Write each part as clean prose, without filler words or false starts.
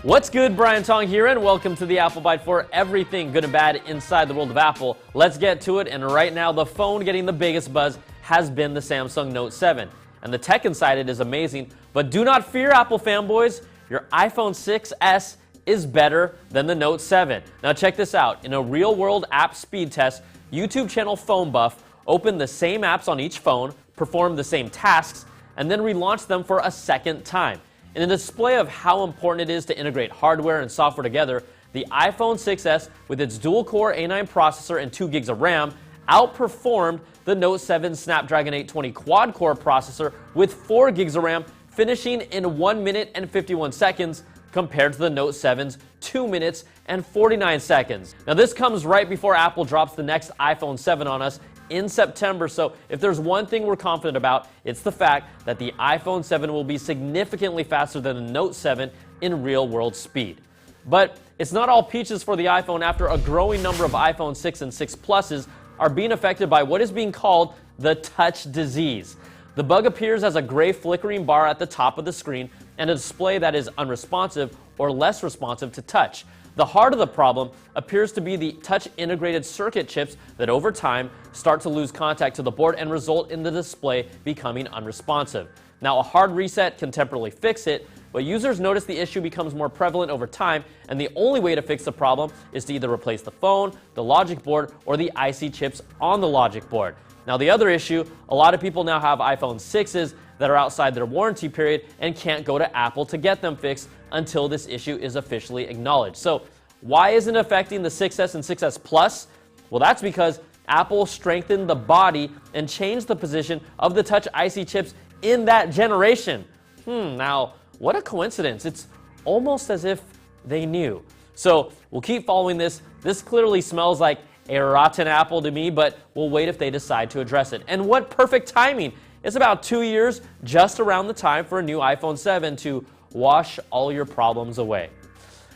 What's good? Brian Tong here, and welcome to the Apple Byte for everything good and bad inside the world of Apple. Let's get to it, and right now the phone getting the biggest buzz has been the Samsung Note 7. And the tech inside it is amazing, but do not fear, Apple fanboys. Your iPhone 6s is better than the Note 7. Now check this out. In a real-world app speed test, YouTube channel Phone Buff opened the same apps on each phone, performed the same tasks, and then relaunched them for a second time. In a display of how important it is to integrate hardware and software together, the iPhone 6s with its dual-core A9 processor and 2 gigs of RAM outperformed the Note 7 Snapdragon 820 quad-core processor with 4 gigs of RAM, finishing in 1 minute and 51 seconds compared to the Note 7's 2 minutes and 49 seconds. Now this comes right before Apple drops the next iPhone 7 on us in September, so if there's one thing we're confident about, it's the fact that the iPhone 7 will be significantly faster than the Note 7 in real-world speed. But it's not all peaches for the iPhone after a growing number of iPhone 6 and 6 Pluses are being affected by what is being called the touch disease. The bug appears as a gray flickering bar at the top of the screen and a display that is unresponsive or less responsive to touch. The heart of the problem appears to be the touch-integrated circuit chips that over time start to lose contact to the board and result in the display becoming unresponsive. Now, a hard reset can temporarily fix it, but users notice the issue becomes more prevalent over time, and the only way to fix the problem is to either replace the phone, the logic board, or the IC chips on the logic board. Now, the other issue, a lot of people now have iPhone 6s that are outside their warranty period and can't go to Apple to get them fixed until this issue is officially acknowledged. So why isn't it affecting the 6s and 6s Plus? Well, that's because Apple strengthened the body and changed the position of the Touch IC chips in that generation. Now, what a coincidence. It's almost as if they knew. So we'll keep following this. This clearly smells like a rotten apple to me, but we'll wait if they decide to address it. And what perfect timing. It's about 2 years, just around the time for a new iPhone 7 to wash all your problems away.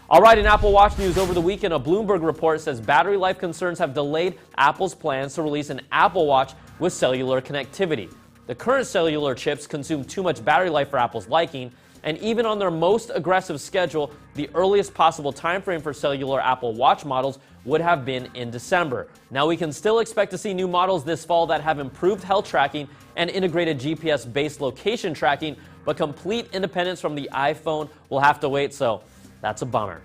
All right, in Apple Watch news over the weekend, a Bloomberg report says battery life concerns have delayed Apple's plans to release an Apple Watch with cellular connectivity. The current cellular chips consume too much battery life for Apple's liking, and even on their most aggressive schedule, the earliest possible time frame for cellular Apple Watch models would have been in December. Now, we can still expect to see new models this fall that have improved health tracking and integrated GPS-based location tracking, but complete independence from the iPhone will have to wait, so that's a bummer.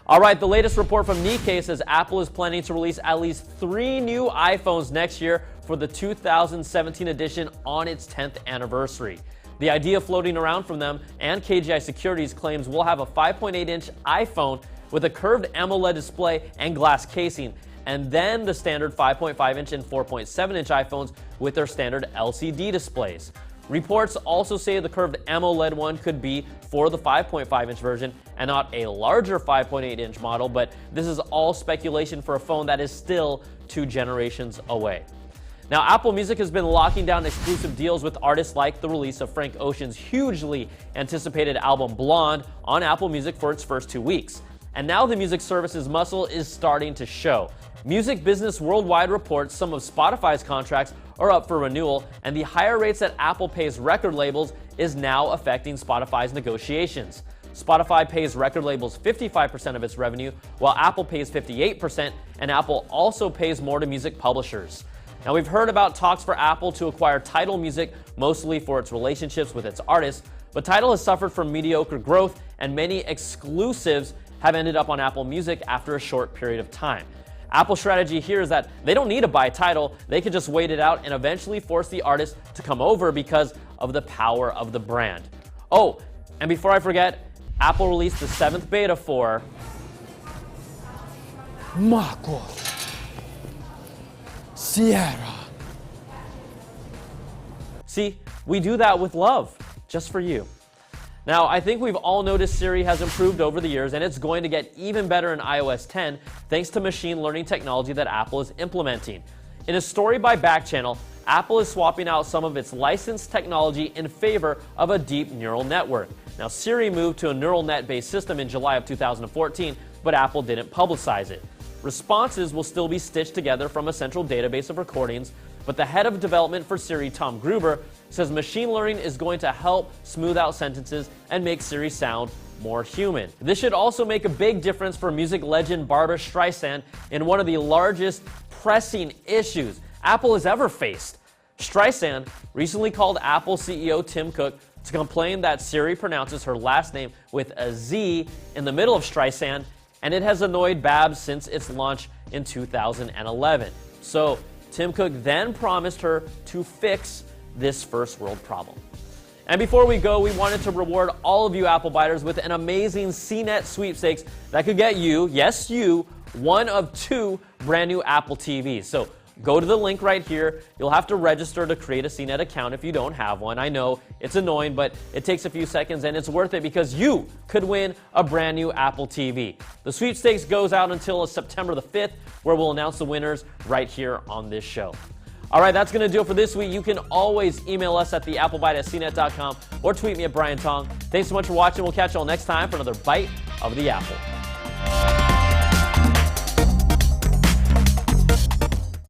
All right, the latest report from Nikkei says Apple is planning to release at least 3 new iPhones next year for the 2017 edition on its 10th anniversary. The idea floating around from them and KGI Securities claims we'll have a 5.8-inch iPhone with a curved AMOLED display and glass casing, and then the standard 5.5-inch and 4.7-inch iPhones with their standard LCD displays. Reports also say the curved AMOLED one could be for the 5.5-inch version and not a larger 5.8-inch model, but this is all speculation for a phone that is still 2 generations away. Now, Apple Music has been locking down exclusive deals with artists like the release of Frank Ocean's hugely anticipated album Blonde on Apple Music for its first 2 weeks. And now the music service's muscle is starting to show. Music Business Worldwide reports some of Spotify's contracts are up for renewal, and the higher rates that Apple pays record labels is now affecting Spotify's negotiations. Spotify pays record labels 55% of its revenue, while Apple pays 58%, and Apple also pays more to music publishers. Now, we've heard about talks for Apple to acquire Tidal Music, mostly for its relationships with its artists, but Tidal has suffered from mediocre growth, and many exclusives have ended up on Apple Music after a short period of time. Apple's strategy here is that they don't need to buy Tidal, they could just wait it out and eventually force the artist to come over because of the power of the brand. Oh, and before I forget, Apple released the 7th beta for Marco Sierra. See, we do that with love, just for you. Now, I think we've all noticed Siri has improved over the years, and it's going to get even better in iOS 10 thanks to machine learning technology that Apple is implementing. In a story by Backchannel, Apple is swapping out some of its licensed technology in favor of a deep neural network. Now, Siri moved to a neural net-based system in July of 2014, but Apple didn't publicize it. Responses will still be stitched together from a central database of recordings, but the head of development for Siri, Tom Gruber, says machine learning is going to help smooth out sentences and make Siri sound more human. This should also make a big difference for music legend Barbra Streisand in one of the largest pressing issues Apple has ever faced. Streisand recently called Apple CEO Tim Cook to complain that Siri pronounces her last name with a Z in the middle of Streisand, and it has annoyed Babs since its launch in 2011. So Tim Cook then promised her to fix this first world problem. And before we go, we wanted to reward all of you Apple Biters with an amazing CNET sweepstakes that could get you, yes you, one of 2 brand new Apple TVs. So go to the link right here. You'll have to register to create a CNET account if you don't have one. I know it's annoying, but it takes a few seconds and it's worth it because you could win a brand new Apple TV. The sweepstakes goes out until September the 5th, where we'll announce the winners right here on this show. All right, that's going to do it for this week. You can always email us at theapplebite@cnet.com or tweet me at Brian Tong. Thanks so much for watching. We'll catch you all next time for another Bite of the Apple.